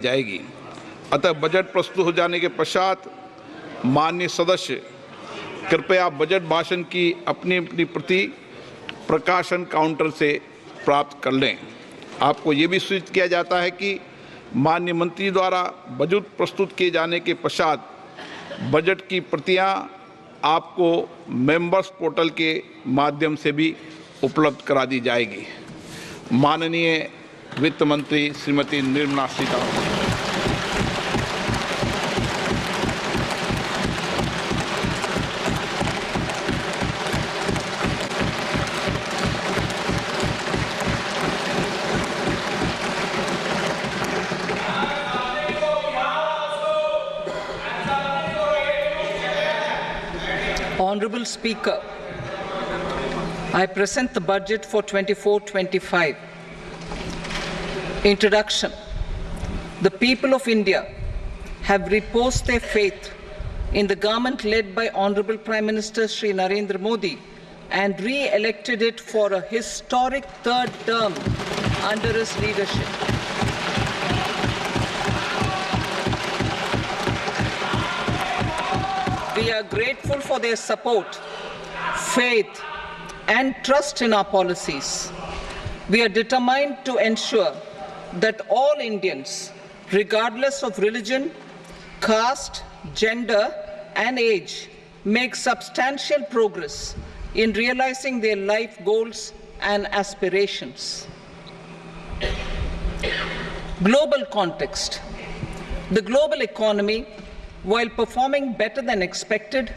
जाएगी। अतः बजट प्रस्तुत हो जाने के पश्चात माननीय सदस्य कृपया बजट भाषण की अपनी अपनी प्रति प्रकाशन काउंटर से प्राप्त कर लें। आपको ये भी सूचित किया जाता है कि माननीय मंत्री द्वारा बजट प्रस्तुत किए जाने के पश्चात बजट की प्रतियां आपको मेंबर्स पोर्टल के माध्यम से भी उपलब्ध करा दी जाएगी। माननीय वित्त मंत्री Shrimati Nirmala Sitharaman. Honorable Speaker, I present the budget for 24-25. Introduction. The people of India have reposed their faith in the government led by Honorable Prime Minister Shri Narendra Modi and re-elected it for a historic third term under his leadership. We are grateful for their support, faith, and trust in our policies. We are determined to ensure that all Indians, regardless of religion, caste, gender, and age, make substantial progress in realizing their life goals and aspirations. Global context. The global economy, while performing better than expected,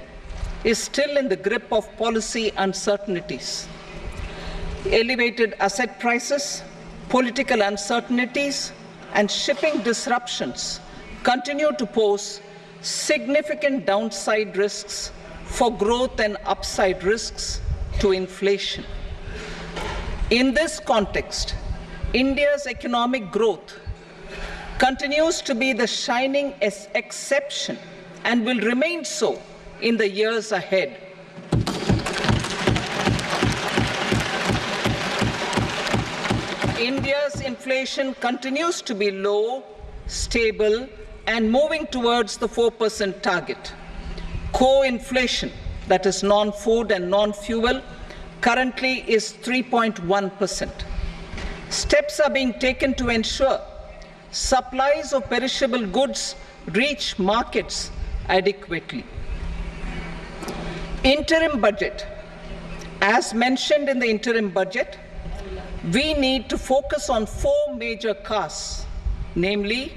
is still in the grip of policy uncertainties. Elevated asset prices, political uncertainties, and shipping disruptions continue to pose significant downside risks for growth and upside risks to inflation. In this context, India's economic growth continues to be the shining exception and will remain so in the years ahead. India's inflation continues to be low, stable, and moving towards the 4% target. Core inflation, that is non-food and non-fuel, currently is 3.1%. Steps are being taken to ensure supplies of perishable goods reach markets adequately. Interim budget. As mentioned in the interim budget, we need to focus on four major castes, namely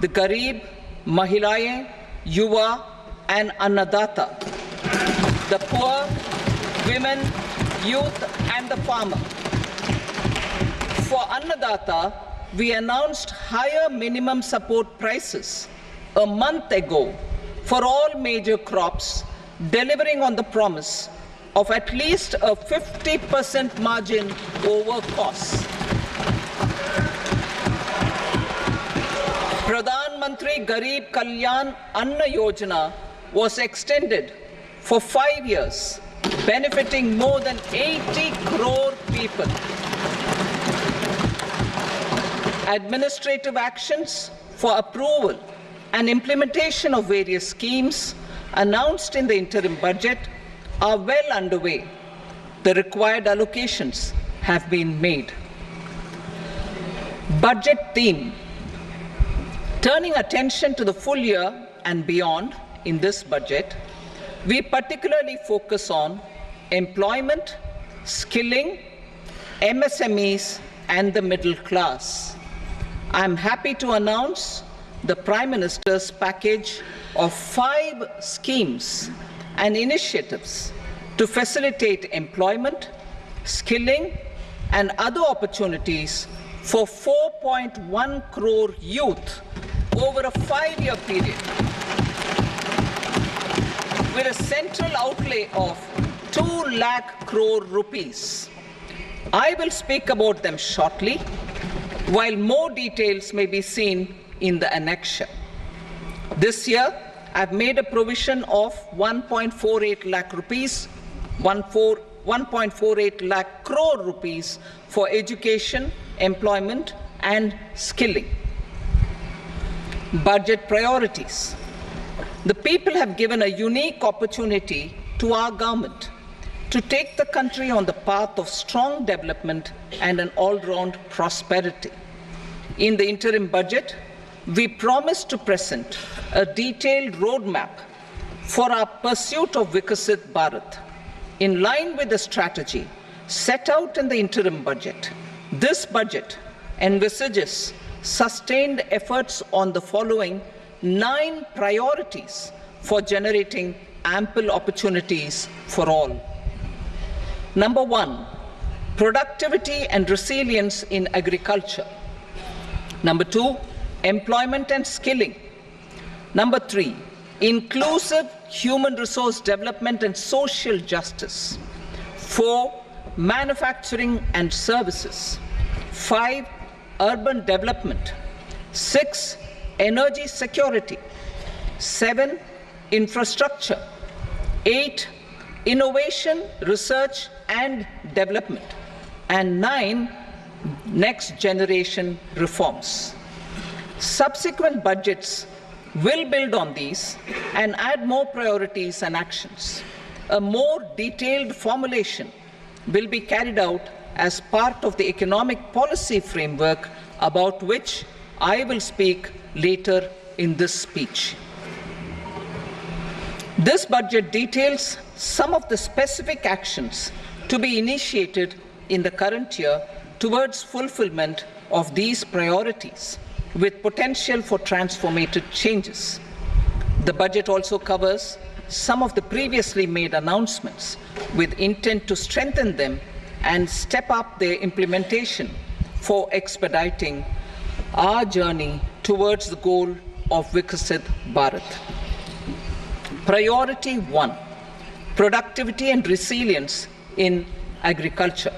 the Garib, Mahilaye, Yuva, and Annadata, the poor, women, youth, and the farmer. For Annadata, we announced higher minimum support prices a month ago for all major crops, delivering on the promise of at least a 50% margin over costs. Pradhan Mantri Garib Kalyan Anna Yojana was extended for 5 years, benefiting more than 80 crore people. Administrative actions for approval and implementation of various schemes announced in the interim budget are well underway. The required allocations have been made. Budget theme. Turning attention to the full year and beyond in this budget, we particularly focus on employment, skilling, MSMEs, and the middle class. I am happy to announce the Prime Minister's package of 5 schemes and initiatives to facilitate employment, skilling, and other opportunities for 4.1 crore youth over a 5-year period, with a central outlay of 2 lakh crore rupees. I will speak about them shortly, while more details may be seen in the annexure. This year, I've made a provision of 1.48 lakh rupees, 1.48 lakh crore rupees for education, employment, and skilling. Budget priorities. The people have given a unique opportunity to our government to take the country on the path of strong development and an all-round prosperity. In the interim budget, we promise to present a detailed roadmap for our pursuit of Vikasit Bharat. In line with the strategy set out in the interim budget, this budget envisages sustained efforts on the following 9 priorities for generating ample opportunities for all. Number 1, productivity and resilience in agriculture. Number 2, employment and skilling. Number 3, inclusive human resource development and social justice. 4, manufacturing and services. 5, urban development. 6, energy security. 7, infrastructure. 8, innovation, research and development. And 9, next generation reforms. Subsequent budgets will build on these and add more priorities and actions. A more detailed formulation will be carried out as part of the economic policy framework about which I will speak later in this speech. This budget details some of the specific actions to be initiated in the current year towards fulfillment of these priorities, with potential for transformative changes. The budget also covers some of the previously made announcements with intent to strengthen them and step up their implementation for expediting our journey towards the goal of Vikasit Bharat. Priority 1, productivity and resilience in agriculture.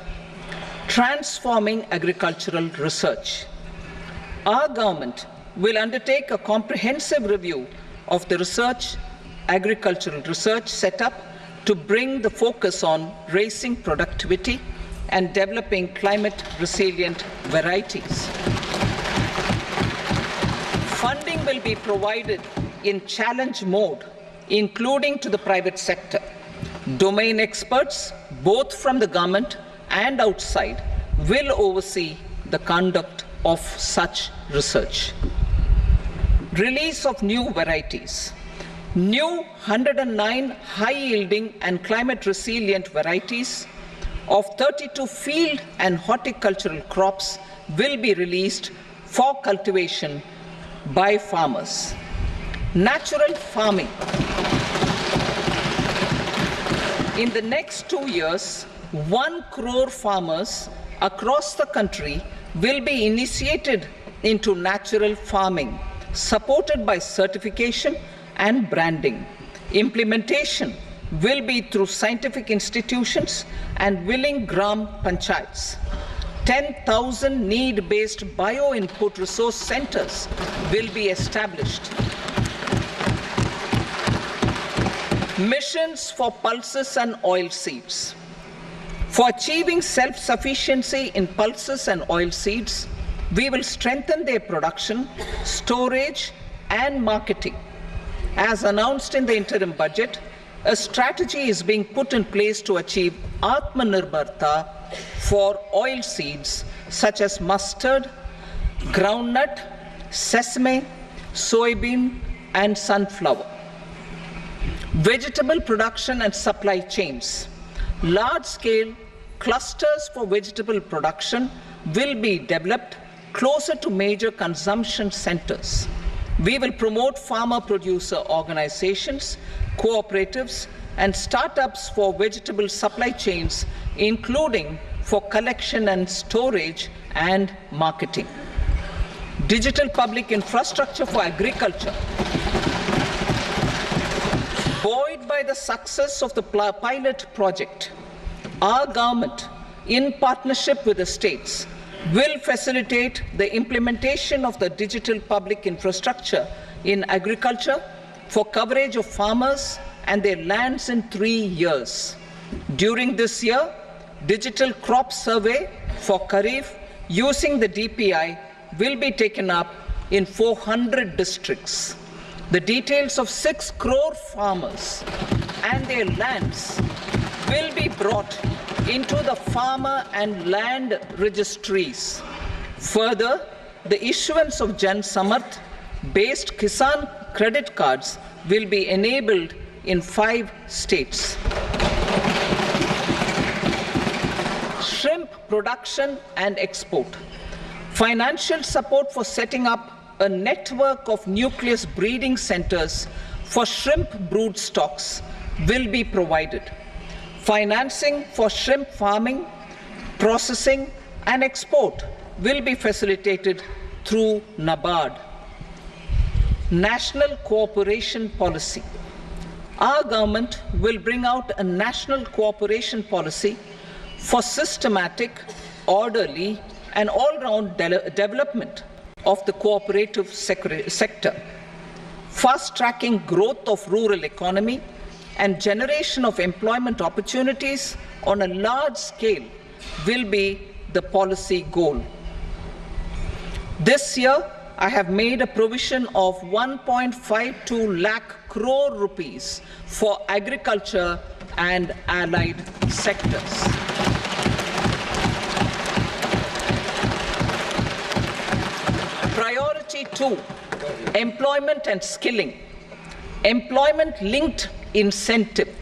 Transforming agricultural research. Our government will undertake a comprehensive review of the agricultural research setup to bring the focus on raising productivity and developing climate-resilient varieties. Funding will be provided in challenge mode, including to the private sector. Domain experts, both from the government and outside, will oversee the conduct of such research. Release of new varieties. New 109 high-yielding and climate-resilient varieties of 32 field and horticultural crops will be released for cultivation by farmers. Natural farming. In the next 2 years, 1 crore farmers across the country will be initiated into natural farming, supported by certification and branding. Implementation will be through scientific institutions and willing gram panchayats. 10,000 need-based bio-input resource centers will be established. Missions for pulses and oilseeds. For achieving self-sufficiency in pulses and oilseeds, we will strengthen their production, storage, and marketing. As announced in the interim budget, a strategy is being put in place to achieve Atmanirbharta for oilseeds such as mustard, groundnut, sesame, soybean, and sunflower. Vegetable production and supply chains. Large-scale clusters for vegetable production will be developed closer to major consumption centers. We will promote farmer-producer organizations, cooperatives, and startups for vegetable supply chains, including for collection and storage and marketing. Digital public infrastructure for agriculture. Buoyed by the success of the pilot project, our government, in partnership with the states, will facilitate the implementation of the digital public infrastructure in agriculture for coverage of farmers and their lands in 3 years. During this year, digital crop survey for Kharif using the DPI will be taken up in 400 districts. The details of 6 crore farmers and their lands will be brought into the farmer and land registries. Further, the issuance of Jan Samarth-based Kisan credit cards will be enabled in 5 states. Shrimp production and export. Financial support for setting up a network of nucleus breeding centers for shrimp brood stocks will be provided. Financing for shrimp farming, processing, and export will be facilitated through NABARD. National cooperation policy. Our government will bring out a national cooperation policy for systematic, orderly, and all-round development of the cooperative sector, fast-tracking growth of rural economy and generation of employment opportunities on a large scale will be the policy goal. This year, I have made a provision of 1.52 lakh crore rupees for agriculture and allied sectors. Priority 2, employment and skilling. Employment-linked incentive.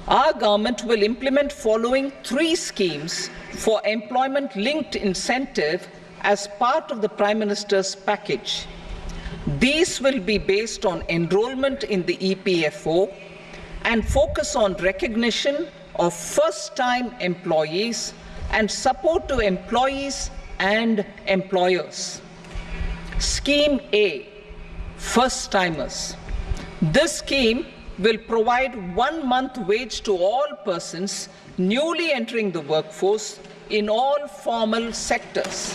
Our government will implement following 3 schemes for employment-linked incentive as part of the Prime Minister's package. These will be based on enrollment in the EPFO and focus on recognition of first-time employees and support to employees and employers. Scheme A, first-timers. This scheme will provide 1 month wage to all persons newly entering the workforce in all formal sectors.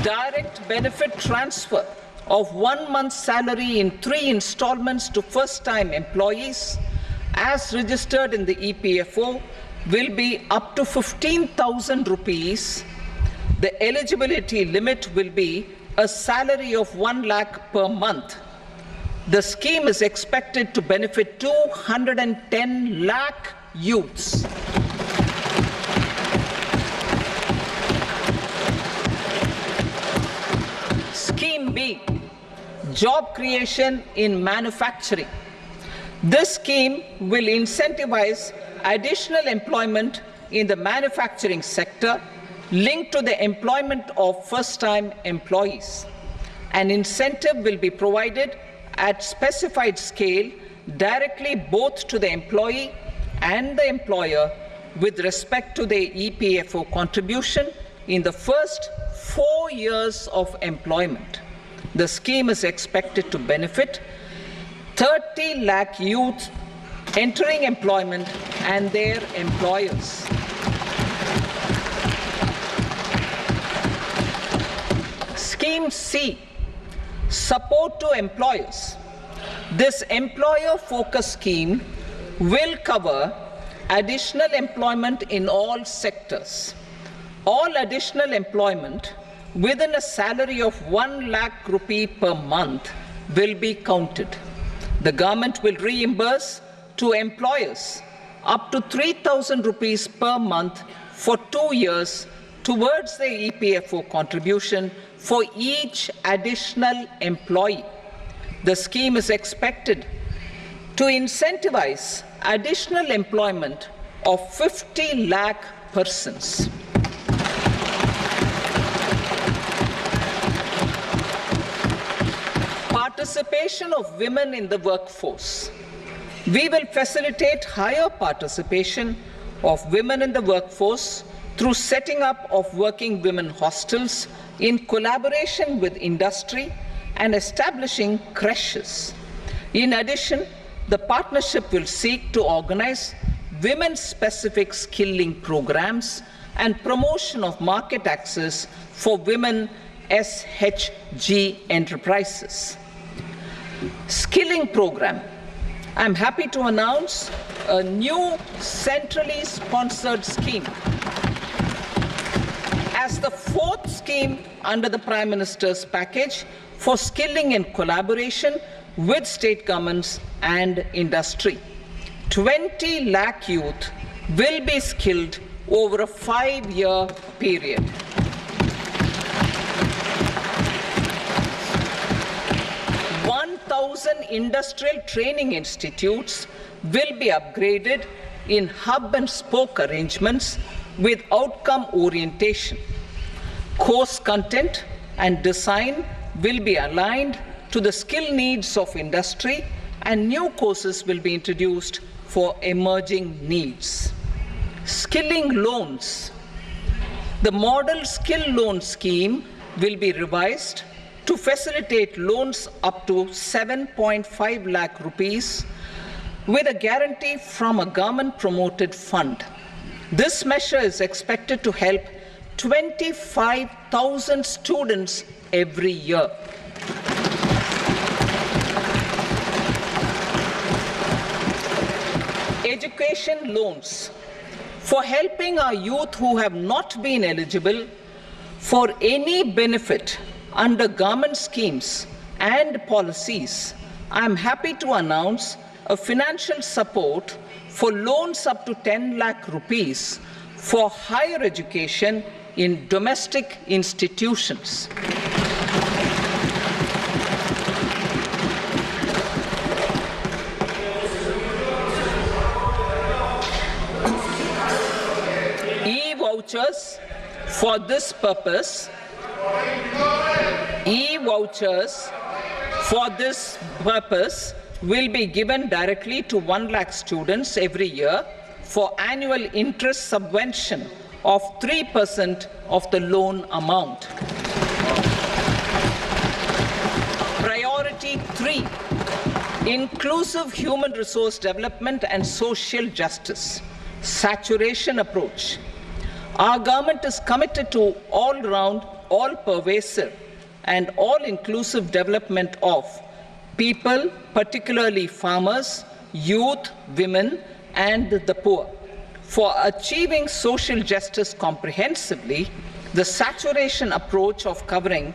Direct benefit transfer of 1 month's salary in 3 installments to first-time employees as registered in the EPFO will be up to 15,000 rupees. The eligibility limit will be a salary of 1 lakh per month. The scheme is expected to benefit 210 lakh youths. Scheme B, job creation in manufacturing. This scheme will incentivize additional employment in the manufacturing sector linked to the employment of first-time employees. An incentive will be provided at specified scale directly both to the employee and the employer with respect to the EPFO contribution in the first 4 years of employment. The scheme is expected to benefit 30 lakh youth entering employment and their employers. Scheme C, support to employers. This employer-focused scheme will cover additional employment in all sectors. All additional employment within a salary of 1 lakh rupee per month will be counted. The government will reimburse to employers up to 3,000 rupees per month for 2 years towards the EPFO contribution for each additional employee. The scheme is expected to incentivize additional employment of 50 lakh persons. Participation of women in the workforce. We will facilitate higher participation of women in the workforce through setting up of working women hostels in collaboration with industry and establishing creches. In addition, the partnership will seek to organize women-specific skilling programs and promotion of market access for women SHG enterprises. Skilling program. I'm happy to announce a new centrally sponsored scheme is the fourth scheme under the Prime Minister's package for skilling in collaboration with state governments and industry. 20 lakh youth will be skilled over a 5-year period. Industrial training institutes will be upgraded in hub and spoke arrangements with outcome orientation. Course content and design will be aligned to the skill needs of industry, and new courses will be introduced for emerging needs. Skilling loans. The model skill loan scheme will be revised to facilitate loans up to 7.5 lakh rupees with a guarantee from a government-promoted fund. This measure is expected to help 25,000 students every year. Education loans. For helping our youth who have not been eligible for any benefit under government schemes and policies, I am happy to announce a financial support for loans up to 10 lakh rupees for higher education in domestic institutions. E-vouchers for this purpose. E-vouchers for this purpose will be given directly to 1 lakh students every year for annual interest subvention of 3% of the loan amount. Priority 3, inclusive human resource development and social justice. Saturation approach. Our government is committed to all-round, all-pervasive and all-inclusive development of people, particularly farmers, youth, women, and the poor. For achieving social justice comprehensively, the saturation approach of covering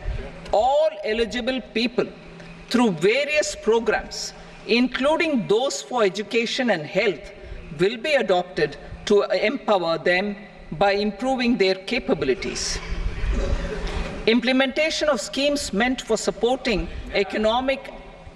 all eligible people through various programs, including those for education and health, will be adopted to empower them by improving their capabilities. Implementation of schemes meant for supporting economic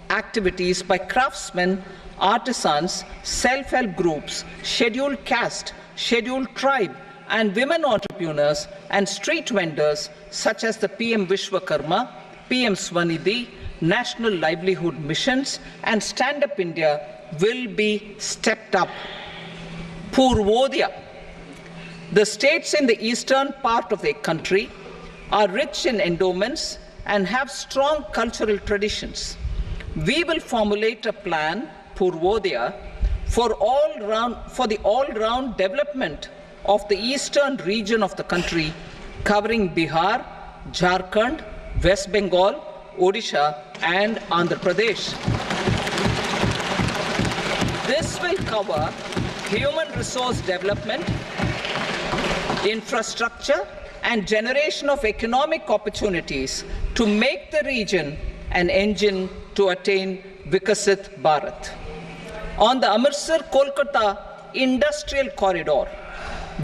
activities by craftsmen, artisans, self-help groups, scheduled caste, scheduled tribe, and women entrepreneurs and street vendors such as the PM Vishwakarma, PM Swanidhi, National Livelihood Missions, and Stand Up India will be stepped up. Purvodaya. The states in the eastern part of the country are rich in endowments and have strong cultural traditions. We will formulate a plan, Purvodaya, for the all-round development of the eastern region of the country, covering Bihar, Jharkhand, West Bengal, Odisha, and Andhra Pradesh. This will cover human resource development, infrastructure, and generation of economic opportunities to make the region an engine to attain Vikasit Bharat. On the Amritsar-Kolkata industrial corridor,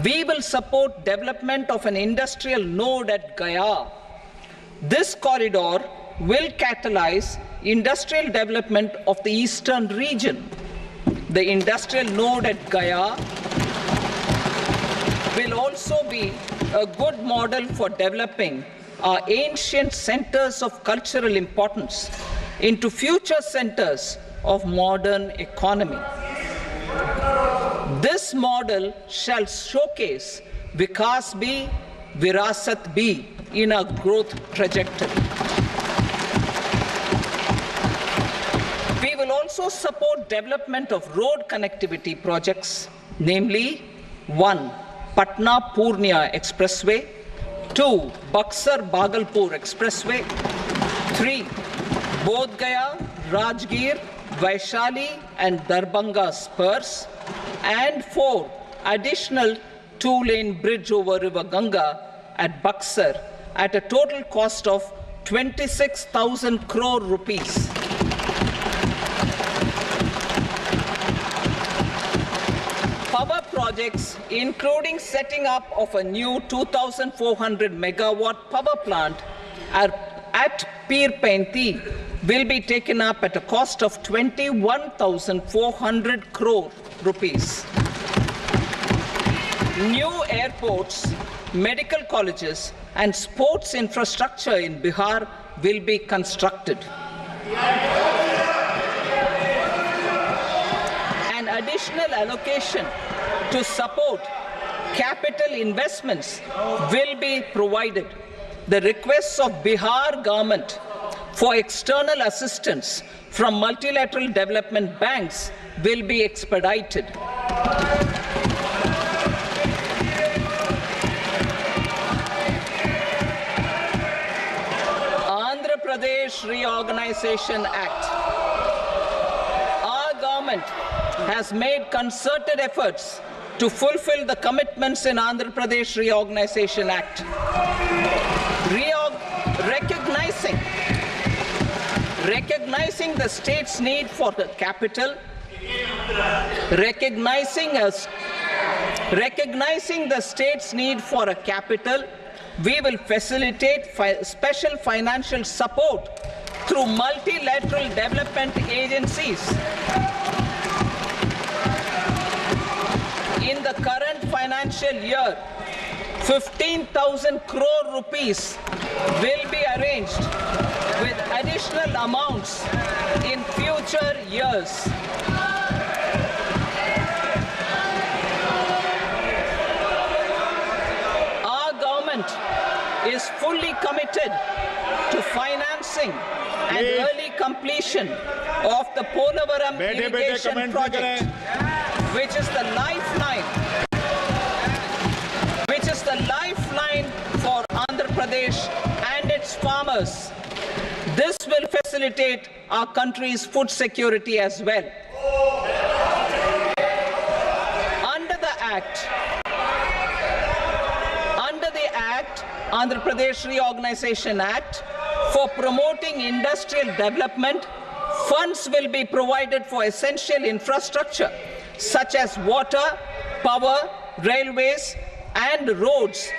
we will support development of an industrial node at Gaya. This corridor will catalyze industrial development of the eastern region. The industrial node at Gaya will also be a good model for developing our ancient centers of cultural importance into future centers of modern economy. This model shall showcase Vikas B, Virasat B in our growth trajectory. We will also support development of road connectivity projects, namely 1. Patna-Purnia Expressway, 2. Buxar-Bhagalpur Expressway, 3. Bodh Gaya, Rajgir, Vaishali and Darbhanga spurs, and 4. Additional 2-lane bridge over River Ganga at Buxar at a total cost of 26,000 crore rupees. Power projects, including setting up of a new 2,400 megawatt power plant at Pir Painti, will be taken up at a cost of 21,400 crore rupees. New airports, medical colleges, and sports infrastructure in Bihar will be constructed. An additional allocation to support capital investments will be provided. The requests of Bihar government for external assistance from multilateral development banks will be expedited. Andhra Pradesh Reorganization Act. Our government has made concerted efforts to fulfill the commitments in Andhra Pradesh Reorganization Act. Recognizing the state's need for the capital, recognizing the state's need for a capital, we will facilitate special financial support through multilateral development agencies. In the current financial year, 15,000 crore rupees will be arranged with additional amounts in future years. Our government is fully committed to financing and early completion of the Polavaram irrigation project, which is the lifeline for Andhra Pradesh and its farmers. This will facilitate our country's food security as well. Under the Andhra Pradesh Reorganization Act, for promoting industrial development, funds will be provided for essential infrastructure such as water, power, railways, and roads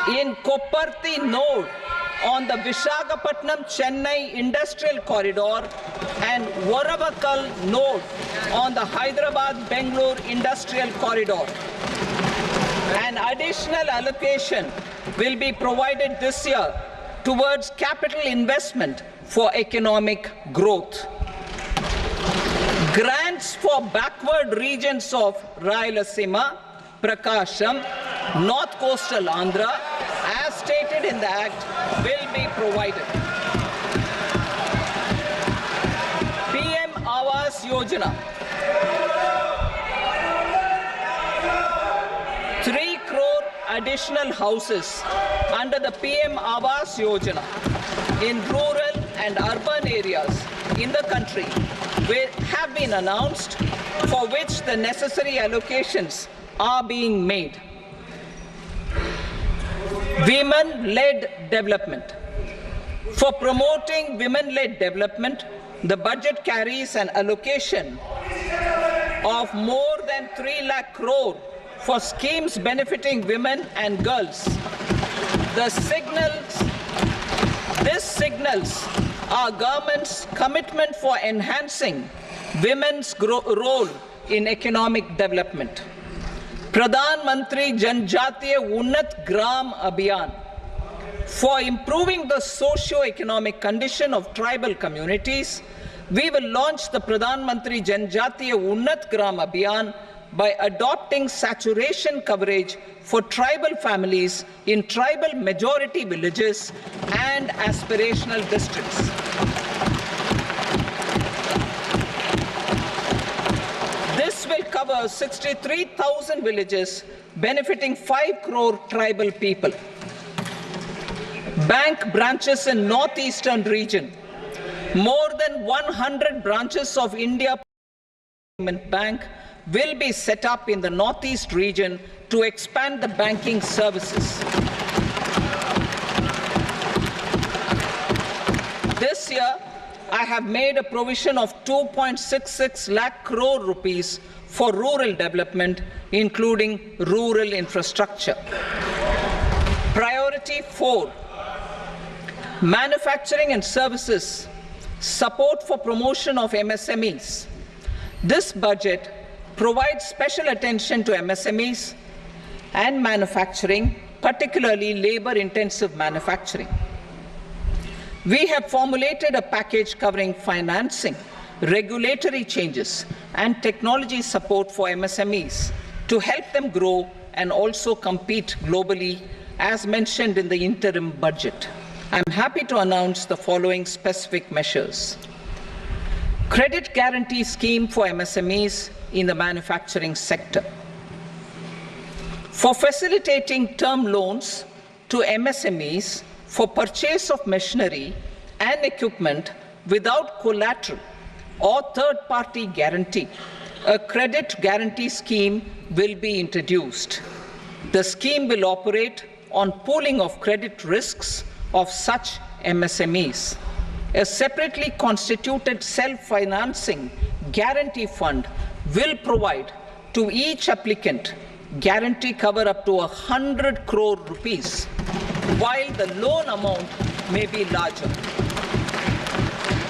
in Kopparthi node on the Visakhapatnam-Chennai industrial corridor and Varavakal node on the Hyderabad-Bengaluru industrial corridor. An additional allocation will be provided this year towards capital investment for economic growth. Grants for backward regions of Rayalaseema, Prakasham, North Coastal Andhra, as stated in the Act, will be provided. PM Awas Yojana. 3 crore additional houses under the PM Awas Yojana in rural and urban areas in the country have been announced, for which the necessary allocations are being made. Women-led development. For promoting women-led development, the budget carries an allocation of more than 3 lakh crore for schemes benefiting women and girls. This signals our government's commitment for enhancing women's role in economic development. Pradhan Mantri Janjatiya Unnat Gram Abhiyan. For improving the socio-economic condition of tribal communities, we will launch the Pradhan Mantri Janjatiya Unnat Gram Abhiyan by adopting saturation coverage for tribal families in tribal majority villages and aspirational districts. This will cover 63,000 villages, benefiting 5 crore tribal people. Bank branches in northeastern region. More than 100 branches of India Bank will be set up in the northeast region to expand the banking services. I have made a provision of 2.66 lakh crore rupees for rural development, including rural infrastructure. Priority 4, manufacturing and services, support for promotion of MSMEs. This budget provides special attention to MSMEs and manufacturing, particularly labor-intensive manufacturing. We have formulated a package covering financing, regulatory changes, and technology support for MSMEs to help them grow and also compete globally, as mentioned in the interim budget. I am happy to announce the following specific measures. Credit guarantee scheme for MSMEs in the manufacturing sector. For facilitating term loans to MSMEs for purchase of machinery and equipment without collateral or third-party guarantee, a credit guarantee scheme will be introduced. The scheme will operate on pooling of credit risks of such MSMEs. A separately constituted self-financing guarantee fund will provide to each applicant guarantee cover up to 100 crore rupees, while the loan amount may be larger.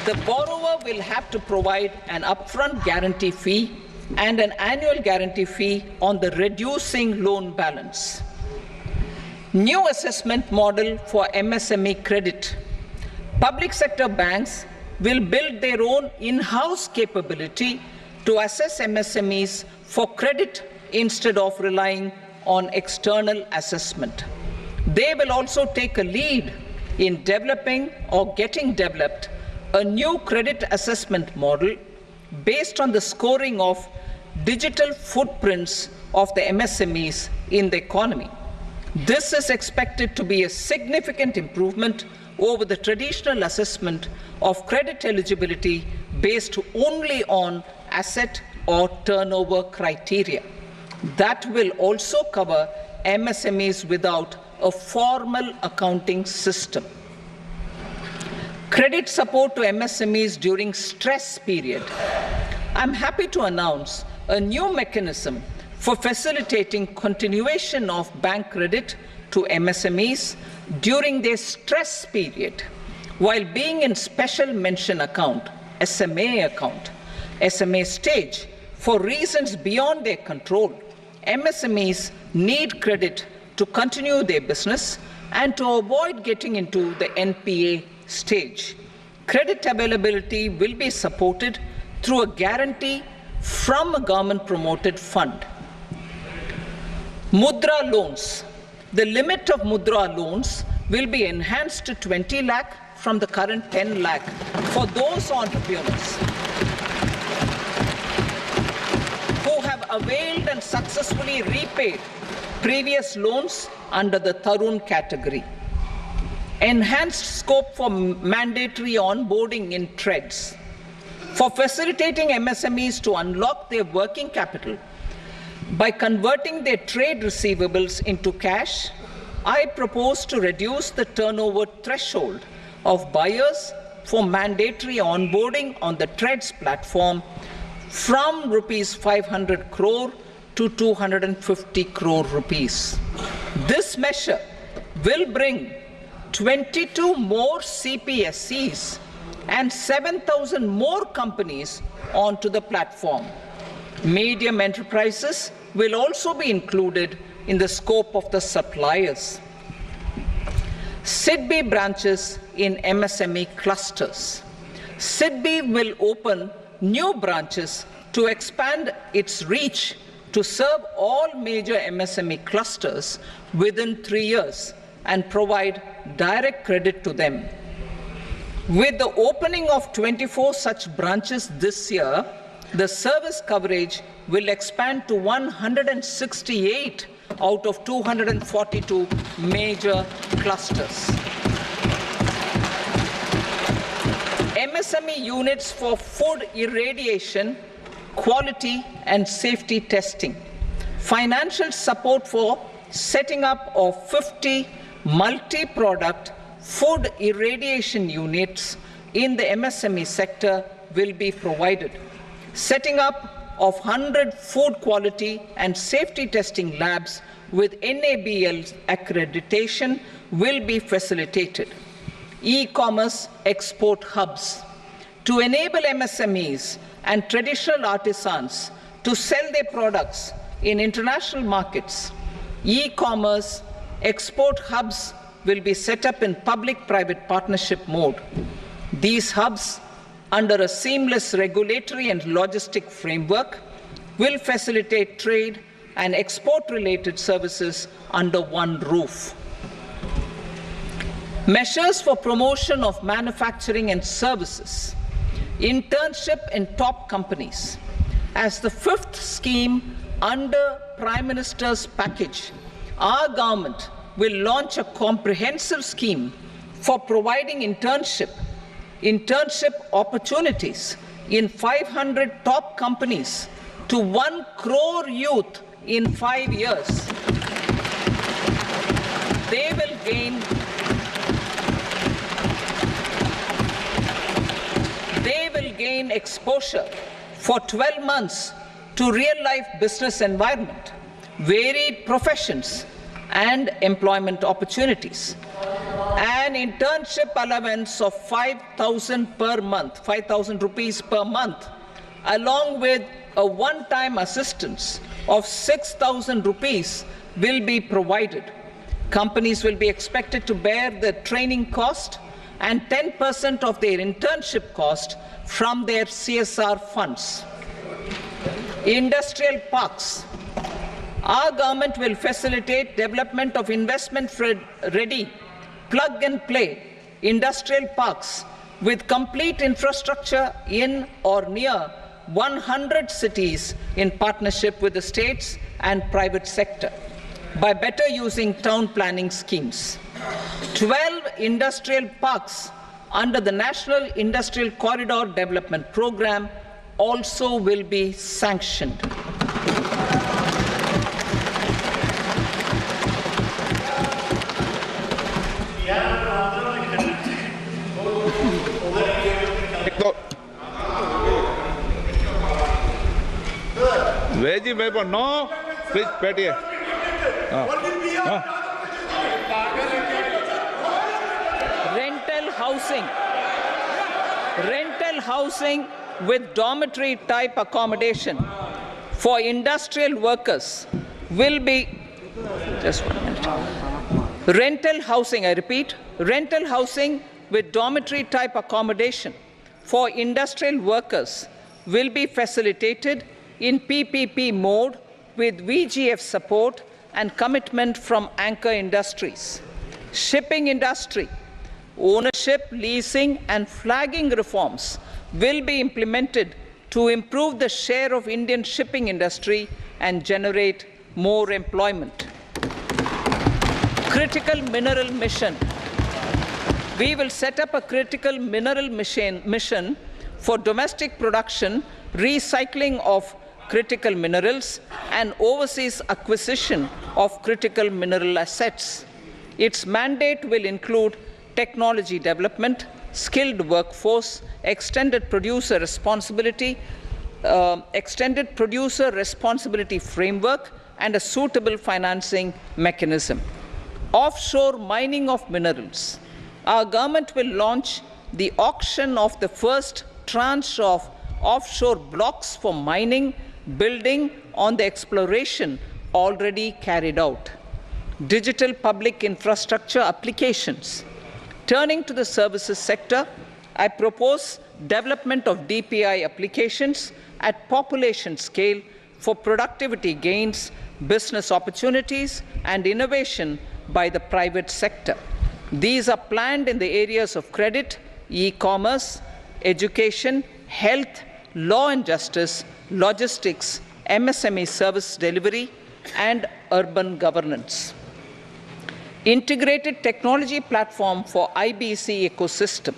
The borrower will have to provide an upfront guarantee fee and an annual guarantee fee on the reducing loan balance. New assessment model for MSME credit. Public sector banks will build their own in-house capability to assess MSMEs for credit instead of relying on external assessment. They will also take a lead in developing or getting developed a new credit assessment model based on the scoring of digital footprints of the MSMEs in the economy. This is expected to be a significant improvement over the traditional assessment of credit eligibility based only on asset or turnover criteria. That will also cover MSMEs without a formal accounting system. Credit support to MSMEs during stress period. I'm happy to announce a new mechanism for facilitating continuation of bank credit to MSMEs during their stress period while being in special mention account, SMA stage, for reasons beyond their control. MSMEs need credit to continue their business and to avoid getting into the NPA stage. Credit availability will be supported through a guarantee from a government-promoted fund. Mudra loans. The limit of Mudra loans will be enhanced to 20 lakh from the current 10 lakh for those entrepreneurs who have availed and successfully repaid previous loans under the Tarun category. Enhanced scope for mandatory onboarding in trades. For facilitating MSMEs to unlock their working capital by converting their trade receivables into cash, I propose to reduce the turnover threshold of buyers for mandatory onboarding on the trades platform from rupees 500 crore to 250 crore rupees. This measure will bring 22 more CPSCs and 7,000 more companies onto the platform. Medium enterprises will also be included in the scope of the suppliers. SIDBI branches in MSME clusters. SIDBI will open new branches to expand its reach to serve all major MSME clusters within 3 years and provide direct credit to them. With the opening of 24 such branches this year, the service coverage will expand to 168 out of 242 major clusters. MSME units for food irradiation, quality and safety testing. Financial support for setting up of 50 multi-product food irradiation units in the MSME sector will be provided. Setting up of 100 food quality and safety testing labs with NABL accreditation will be facilitated. E-commerce export hubs to enable MSMEs and traditional artisans to sell their products in international markets. E-commerce export hubs will be set up in public-private partnership mode. These hubs, under a seamless regulatory and logistic framework, will facilitate trade and export-related services under one roof. Measures for promotion of manufacturing and services. Internship in top companies. As the fifth scheme under Prime Minister's package, our government will launch a comprehensive scheme for providing internship opportunities in 500 top companies to 1 crore youth in 5 years. They will gain exposure for 12 months to real-life business environment, varied professions, and employment opportunities. An internship allowance of 5,000 per month, 5,000 rupees per month, along with a one-time assistance of 6,000 rupees will be provided. Companies will be expected to bear the training cost and 10% of their internship cost from their CSR funds. Industrial parks. Our government will facilitate development of investment-ready, plug-and-play industrial parks with complete infrastructure in or near 100 cities in partnership with the states and private sector by better using town planning schemes. 12 industrial parks under the National Industrial Corridor Development Program also will be sanctioned. Veggie paper, no. Please, Patty. Rental housing with dormitory type accommodation for industrial workers will be, just 1 minute. Rental housing, I repeat, rental housing with dormitory type accommodation for industrial workers will be facilitated in PPP mode with VGF support and commitment from anchor industries. Shipping industry, ownership, leasing, and flagging reforms will be implemented to improve the share of Indian shipping industry and generate more employment. Critical mineral mission. We will set up a critical mineral mission for domestic production, recycling of critical minerals, and overseas acquisition of critical mineral assets. Its mandate will include technology development, skilled workforce, extended producer responsibility framework, and a suitable financing mechanism. Offshore mining of minerals. Our government will launch the auction of the first tranche of offshore blocks for mining, building on the exploration already carried out. Digital public infrastructure applications. Turning to the services sector, I propose development of DPI applications at population scale for productivity gains, business opportunities, and innovation by the private sector. These are planned in the areas of credit, e-commerce, education, health, law and justice, logistics, MSME service delivery, and urban governance. Integrated technology platform for IBC ecosystem.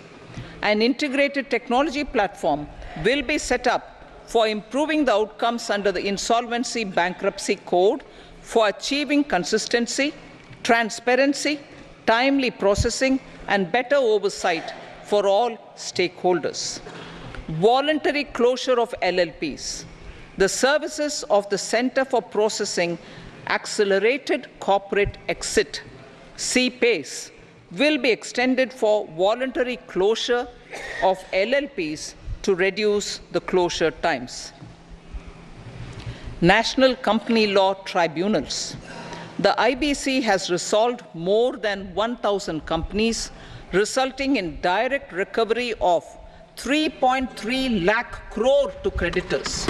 An integrated technology platform will be set up for improving the outcomes under the Insolvency Bankruptcy Code for achieving consistency, transparency, timely processing, and better oversight for all stakeholders. Voluntary closure of LLPs. The services of the Center for Processing Accelerated Corporate Exit, CPACE, will be extended for voluntary closure of LLPs to reduce the closure times. National Company Law Tribunals. The IBC has resolved more than 1,000 companies, resulting in direct recovery of 3.3 lakh crore to creditors.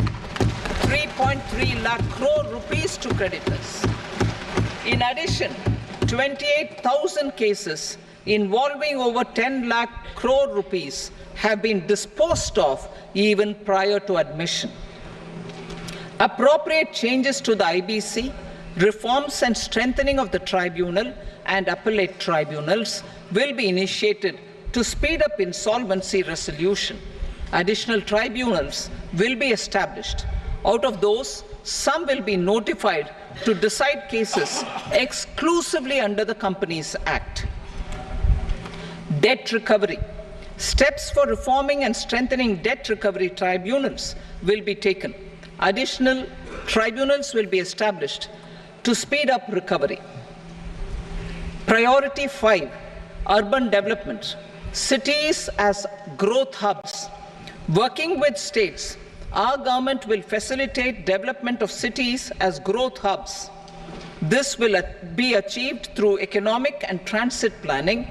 3.3 lakh crore rupees to creditors. In addition, 28,000 cases involving over 10 lakh crore rupees have been disposed of even prior to admission. Appropriate changes to the IBC, reforms and strengthening of the tribunal and appellate tribunals will be initiated to speed up insolvency resolution. Additional tribunals will be established. Out of those, some will be notified to decide cases exclusively under the Companies Act. Debt recovery. Steps for reforming and strengthening debt recovery tribunals will be taken. Additional tribunals will be established to speed up recovery. Priority 5, urban development. Cities as growth hubs. Working with states, our government will facilitate development of cities as growth hubs. This will be achieved through economic and transit planning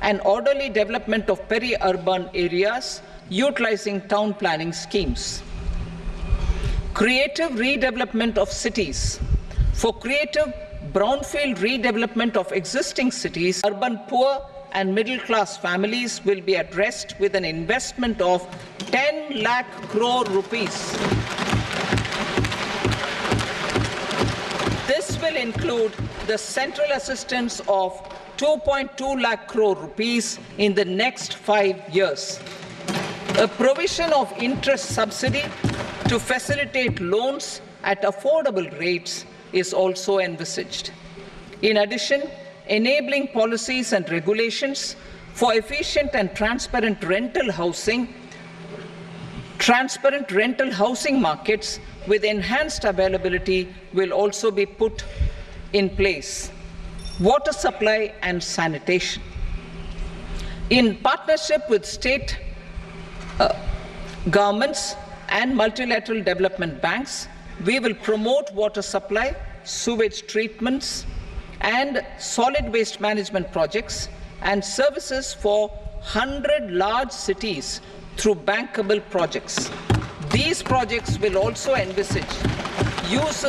and orderly development of peri-urban areas utilizing town planning schemes. Creative redevelopment of cities. For creative brownfield redevelopment of existing cities, urban poor and middle-class families will be addressed with an investment of 10 lakh crore rupees. This will include the central assistance of 2.2 lakh crore rupees in the next 5 years. A provision of interest subsidy to facilitate loans at affordable rates is also envisaged. In addition, enabling policies and regulations for efficient and transparent rental housing markets with enhanced availability will also be put in place. Water supply and sanitation. In partnership with state governments and multilateral development banks, we will promote water supply, sewage treatments, and solid waste management projects and services for 100 large cities through bankable projects. These projects will also envisage use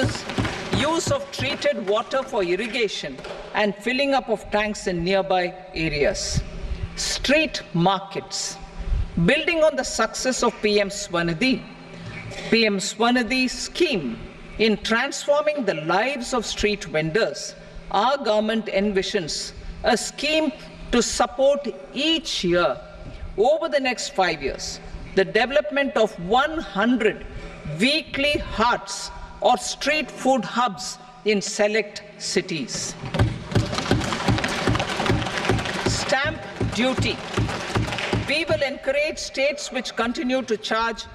of treated water for irrigation and filling up of tanks in nearby areas. Street markets. Building on the success of PM Swanidhi scheme in transforming the lives of street vendors, our government envisions a scheme to support each year over the next 5 years the development of 100 weekly hearts or street food hubs in select cities. Stamp duty. We will encourage states which continue to charge